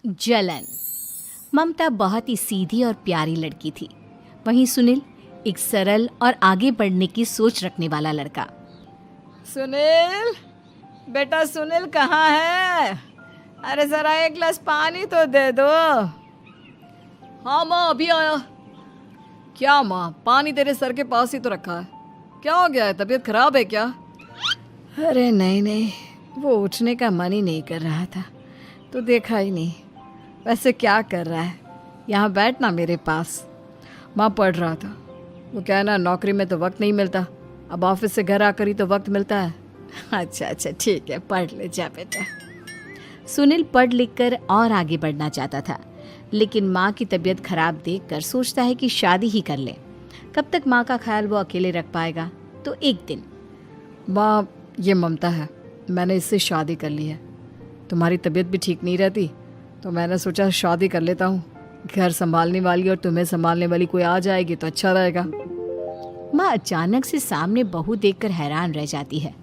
जलन। ममता बहुत ही सीधी और प्यारी लड़की थी, वहीं सुनील एक सरल और आगे बढ़ने की सोच रखने वाला लड़का। सुनील, बेटा सुनील कहाँ है? अरे जरा एक गिलास पानी तो दे दो। हाँ माँ, अभी आया। क्या माँ, पानी तेरे सर के पास ही तो रखा है, क्या हो गया है? तबीयत खराब है क्या? अरे नहीं नहीं, वो उठने का मन ही नहीं कर रहा था तो देखा ही नहीं। वैसे क्या कर रहा है? यहाँ बैठना मेरे पास। माँ पढ़ रहा था। वो कहना नौकरी में तो वक्त नहीं मिलता, अब ऑफिस से घर आकर ही तो वक्त मिलता है। अच्छा अच्छा ठीक है, पढ़ ले जा बेटा। सुनील पढ़ लिख कर और आगे बढ़ना चाहता था, लेकिन माँ की तबीयत खराब देखकर सोचता है कि शादी ही कर ले। कब तक माँ का ख्याल वो अकेले रख पाएगा? तो एक दिन, माँ ये ममता है, मैंने इससे शादी कर ली है। तुम्हारी तबीयत भी ठीक नहीं रहती तो मैंने सोचा शादी कर लेता हूँ। घर संभालने वाली और तुम्हें संभालने वाली कोई आ जाएगी तो अच्छा रहेगा। माँ अचानक से सामने बहू देखकर हैरान रह जाती है।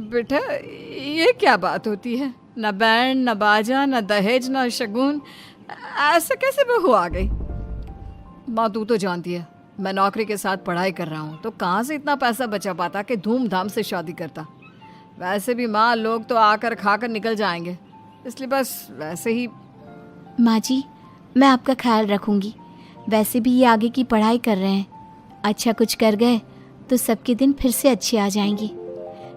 बेटा ये क्या बात होती है? न बैंड, न बाजा, न दहेज, न शगुन, ऐसे कैसे बहू आ गई? माँ तू तो जानती है मैं नौकरी के साथ पढ़ाई कर रहा हूँ, तो कहाँ से इतना पैसा बचा पाता कि धूमधाम से शादी करता। वैसे भी माँ लोग तो आकर खाकर निकल जाएंगे, इसलिए बस वैसे ही। माँ जी, मैं आपका ख्याल रखूंगी। वैसे भी ये आगे की पढ़ाई कर रहे हैं, अच्छा कुछ कर गए तो सबके दिन फिर से अच्छे आ जाएंगे।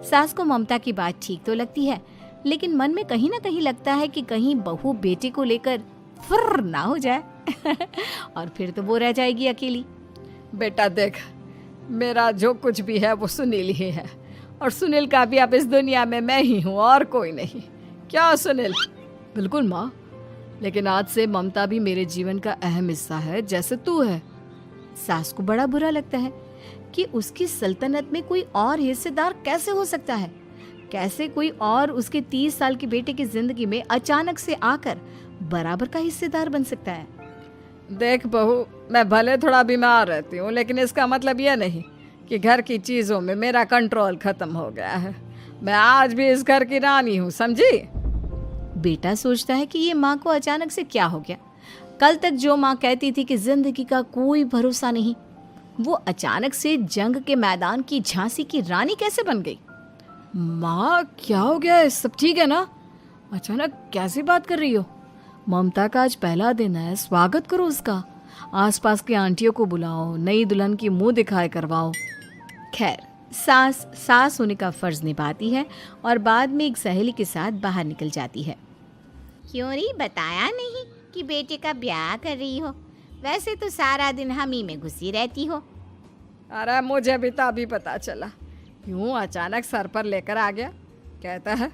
सास को ममता की बात ठीक तो लगती है, लेकिन मन में कहीं ना कहीं लगता है कि कहीं बहू बेटे को लेकर फुर्र ना हो जाए और फिर तो वो रह जाएगी अकेली। बेटा देख, मेरा जो कुछ भी है वो सुनील ही है, और सुनील का भी अब इस दुनिया में मैं ही हूँ और कोई नहीं। क्या सुनील? बिल्कुल माँ, लेकिन आज से ममता भी मेरे जीवन का अहम हिस्सा है, जैसे तू है। सास को बड़ा बुरा लगता है कि उसकी सल्तनत में कोई और हिस्सेदार कैसे हो सकता है। कैसे कोई और उसके 30 साल के बेटे की जिंदगी में अचानक से आकर बराबर का हिस्सेदार बन सकता है। देख बहू, मैं भले थोड़ा बीमार रहती हूँ, लेकिन इसका मतलब यह नहीं कि घर की चीज़ों में मेरा कंट्रोल खत्म हो गया है। मैं आज भी इस घर की रानी हूँ, समझी? बेटा सोचता है कि ये माँ को अचानक से क्या हो गया। कल तक जो माँ कहती थी कि जिंदगी का कोई भरोसा नहीं, वो अचानक से जंग के मैदान की झांसी की रानी कैसे बन गई? माँ क्या हो गया है? सब ठीक है ना? अचानक कैसी बात कर रही हो? ममता का आज पहला दिन है, स्वागत करो उसका। आसपास की आंटियों को बुलाओ, नई दुल्हन की मुंह दिखाए करवाओ। खैर, सास होने का फर्ज निभाती है और बाद में एक सहेली के साथ बाहर निकल जाती है। क्यों नहीं बताया नहीं कि बेटे का ब्याह कर रही हो? वैसे तो सारा दिन हम ही में घुसी रहती हो। अरे मुझे भी तो अभी पता चला, यूं अचानक सर पर लेकर आ गया। कहता है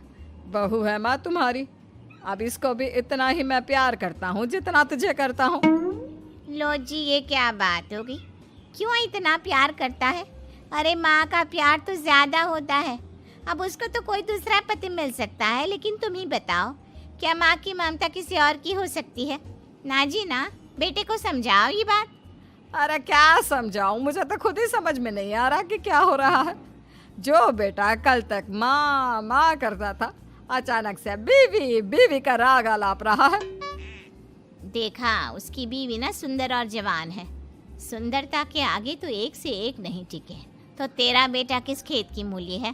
बहू है माँ तुम्हारी, अब इसको भी इतना ही मैं प्यार करता हूँ जितना तुझे करता हूँ। लो जी, ये क्या बात हो गई? क्यों इतना प्यार करता है? अरे माँ का प्यार तो ज्यादा होता है। अब उसको तो कोई दूसरा पति मिल सकता है, लेकिन तुम ही बताओ, क्या माँ की ममता किसी और की हो सकती है? ना जी ना, बेटे को समझाओ ये बात। अरे क्या समझाऊं, मुझे तो खुद ही समझ में नहीं आ रहा कि क्या हो रहा है। जो बेटा कल तक माँ माँ करता था, अचानक से बीवी बीवी का राग आलाप रहा है। देखा, उसकी बीवी ना सुंदर और जवान है। सुंदरता के आगे तो एक से एक नहीं टिके, तो तेरा बेटा किस खेत की मूली है?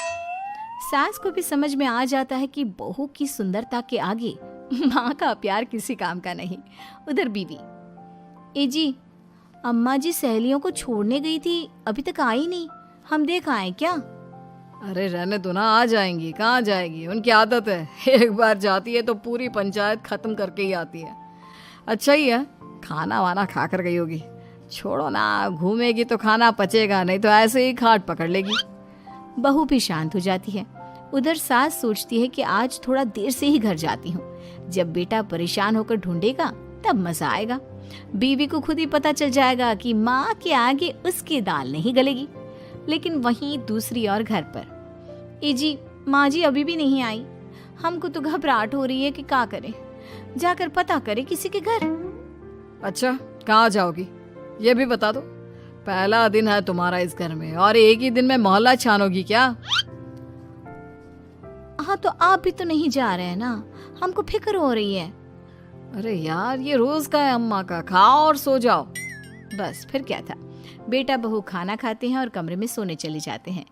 सास को भी समझ में आ जाता है कि बहू की सुंदरता के आगे माँ का प्यार किसी काम का नहीं। उधर बीवी, ए जी, अम्मा जी सहेलियों को छोड़ने गई थी, अभी तक आई नहीं, हम देख आए क्या? अरे रहने दो ना, आ जाएंगी। कहाँ जाएगी, उनकी आदत है, एक बार जाती है तो पूरी पंचायत खत्म करके ही आती है। अच्छा ही है, खाना वाना खा कर गई होगी। छोड़ो ना, घूमेगी तो खाना पचेगा नहीं तो ऐसे ही खाट पकड़ लेगी। बहू भी शांत हो जाती है। उधर सास सोचती है कि आज थोड़ा देर से ही घर जाती हूँ, जब बेटा परेशान होकर ढूंढेगा तब मजा आएगा। बीवी को खुद ही पता चल जाएगा कि माँ के आगे उसकी दाल नहीं गलेगी। लेकिन वहीं दूसरी ओर घर पर, ए जी, माँ जी अभी भी नहीं आई, हमको तो घबराहट हो रही है कि क्या करें, जाकर पता करें किसी के घर। अच्छा, कहाँ जाओगी ये भी बता दो। पहला दिन है तुम्हारा इस घर में और एक ही दिन में मोहल्ला छानोगी क्या? हाँ, तो आप भी तो नहीं जा रहे हैं ना, हमको फिक्र हो रही है। अरे यार, ये रोज का है अम्मा का, खाओ और सो जाओ। बस फिर क्या था। बेटा बहू खाना खाते हैं और कमरे में सोने चले जाते हैं।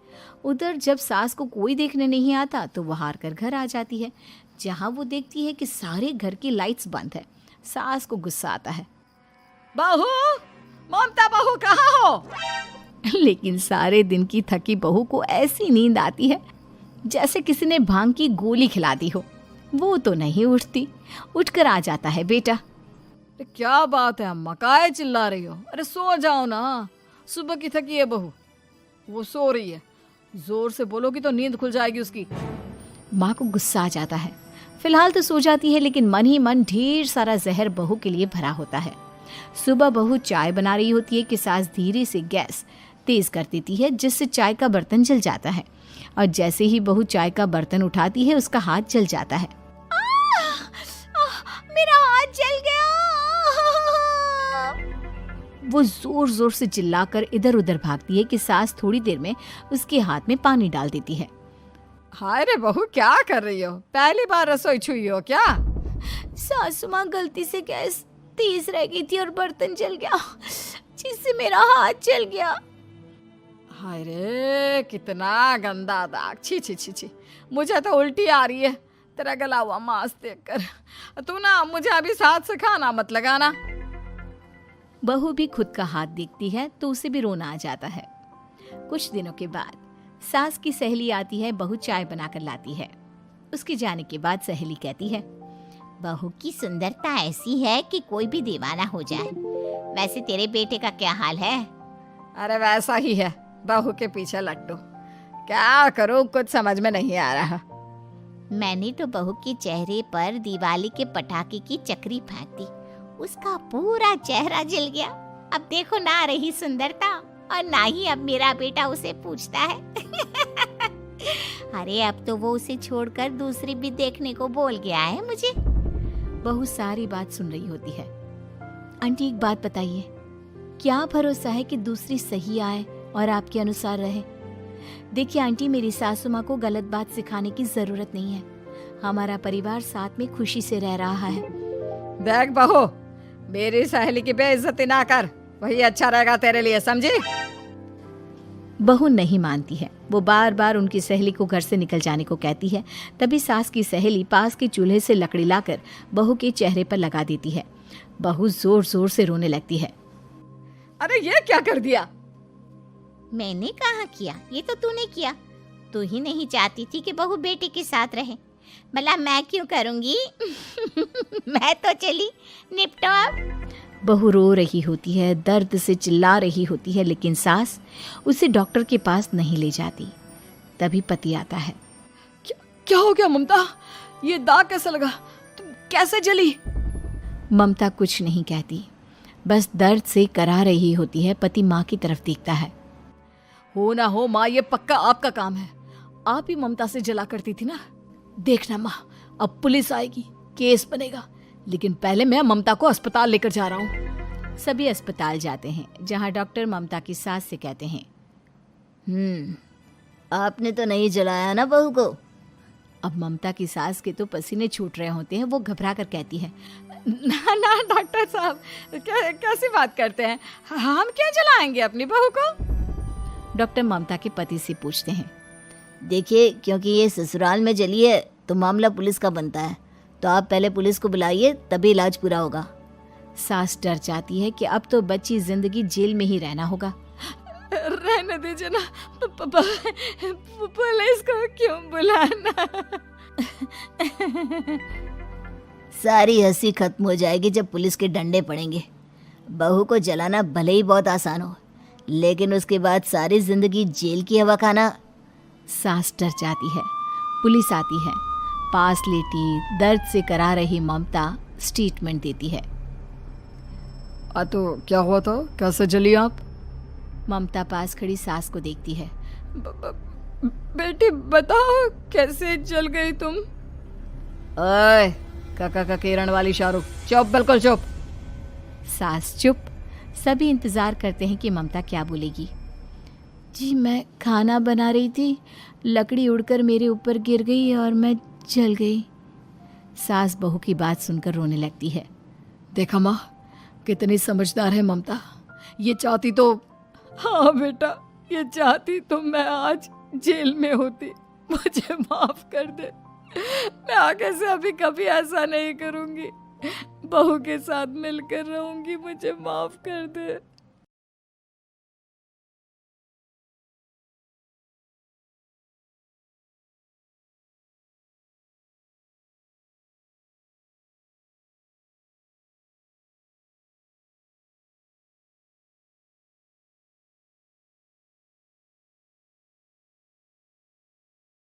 उधर जब सास को कोई देखने नहीं आता तो वो हार कर घर आ जाती है, जहाँ वो देखती है कि सारे घर की लाइट्स बंद है। सास को गुस्सा आता है। बहू, ममता बहू कहाँ हो? लेकिन सारे दिन की थकी बहू को ऐसी नींद आती है जैसे किसी ने भांग की गोली खिला दी हो। वो तो नहीं उठती। उठकर आ जाता है बेटा। अरे क्या बात है अम्मा, काहे चिल्ला रही हो? अरे सो जाओ ना, सुबह की थकी है बहू, वो सो रही है। जोर से बोलोगी तो नींद खुल जाएगी उसकी। माँ को गुस्सा आ जाता है। फिलहाल तो सो जाती है, लेकिन मन ही मन ढेर सारा जहर बहू के लिए भरा होता है। सुबह बहू चाय बना रही होती है कि सास धीरे से गैस तेज कर देती है, जिससे चाय का बर्तन जल जाता है। और जैसे ही बहू चाय का बर्तन उठाती है उसका हाथ जल जाता है। मेरा हाथ जल गया। वो जोर जोर से चिल्लाकर इधर उधर भागती है कि सास थोड़ी देर में उसके हाथ में पानी डाल देती है। हाय रे बहू, क्या कर रही हो? पहली बार रसोई छुई हो क्या? सासू माँ गलती से गैस तेज रह गई थी और बर्तन जल गया, जिससे मेरा हाथ जल गया। हाय रे, कितना गंदा दाग। छी छी छी छी, मुझे तो उल्टी आ रही है तेरा गला हुआ मांस देखकर। तू ना मुझे अभी साथ से खाना मत लगाना। बहू भी खुद का हाथ देखती है तो उसे भी रोना आ जाता है। कुछ दिनों के बाद सास की सहेली आती है। बहू चाय बनाकर लाती है। उसके जाने के बाद सहेली कहती है, बहू की सुंदरता ऐसी है कि कोई भी दीवाना हो जाए। वैसे तेरे बेटे का क्या हाल है? अरे वैसा ही है, बहू के पीछे लट्टू। क्या करूं, कुछ समझ में नहीं आ रहा। मैंने तो बहू के चेहरे पर दिवाली के पटाखे की चक्री फेंक दी, उसका पूरा चेहरा जल गया। अब देखो ना रही सुंदरता, और ना ही अब मेरा बेटा उसे पूछता है। अरे अब तो वो उसे छोड़कर दूसरी भी देखने को बोल गया है मुझे। बहू सारी बात सुन रही होती है। आंटी एक बात बताइए, क्या भरोसा है कि दूसरी सही आए और आपके अनुसार रहे? देखिए आंटी, मेरी सासू माँ को गलत बात सिखाने की जरूरत नहीं है। हमारा परिवार साथ में खुशी से रह रहा है। देख बहू, मेरी सहेली की बेइज्जती ना कर, वही अच्छा रहेगा तेरे लिए, समझी? बहू नहीं मानती है। वो बार बार उनकी सहेली को घर से निकल जाने को कहती है। तभी सास की सहेली पास के चूल्हे से लकड़ी लाकर बहू के चेहरे पर लगा देती है। बहू जोर जोर से रोने लगती है। अरे ये क्या कर दिया? मैंने कहाँ किया, ये तो तूने किया। तू ही नहीं चाहती थी कि बहू बेटे के साथ रहे, भला मैं क्यों करूंगी? मैं तो चली, निपटो अब। बहू रो रही होती है, दर्द से चिल्ला रही होती है, लेकिन सास उसे डॉक्टर के पास नहीं ले जाती। तभी पति आता है। क्या हो गया ममता? ये दाग कैसे लगा? तुम कैसे जली? ममता कुछ नहीं कहती, बस दर्द से करा रही होती है। पति माँ की तरफ देखता है। हो ना हो माँ, ये पक्का आपका काम है। आप ही ममता से जला करती थी ना। देखना माँ, अब पुलिस आएगी, केस बनेगा, लेकिन पहले मैं ममता को अस्पताल लेकर जा रहा हूँ। सभी अस्पताल जाते हैं, जहाँ डॉक्टर ममता की सास से कहते हैं, आपने तो नहीं जलाया ना बहू को? अब ममता की सास के तो पसीने छूट रहे होते हैं। वो घबरा कर कहती है, ना ना डॉक्टर साहब, कैसी बात करते हैं? हम क्या जलाएंगे अपनी बहू को? डॉक्टर ममता के पति से पूछते हैं, देखिए, क्योंकि ये ससुराल में जली है तो मामला पुलिस का बनता है, तो आप पहले पुलिस को बुलाइए, तभी इलाज पूरा होगा। सास डर जाती है कि अब तो बच्ची जिंदगी जेल में ही रहना होगा। रहने दीजिए ना, पुलिस को क्यों बुलाना? सारी हंसी खत्म हो जाएगी जब पुलिस के डंडे पड़ेंगे। बहू को जलाना भले ही बहुत आसान हो, लेकिन उसके बाद सारी जिंदगी जेल की हवा खाना। सास डर जाती है। पुलिस आती है। पास लेटी दर्द से करा रही ममता स्टेटमेंट देती है। तो क्या हुआ था? कैसे जली आप? ममता पास खड़ी सास को देखती है। बेटी बताओ, कैसे जल गई तुम? ओए, काका का किरण वाली शाहरुख, चुप, बिल्कुल चुप। सास चुप। सभी इंतजार करते हैं कि ममता क्या बोलेगी। जी मैं खाना बना रही थी, लकड़ी उड़कर मेरे ऊपर गिर गई और मैं जल गई। सास बहू की बात सुनकर रोने लगती है। देखा माँ, कितनी समझदार है ममता। ये चाहती तो, हाँ बेटा, ये चाहती तो मैं आज जेल में होती। मुझे माफ कर दे। मैं आगे से अभी कभी ऐसा नहीं करूंगी। बहू के साथ मिलकर रहूंगी। मुझे माफ कर दे।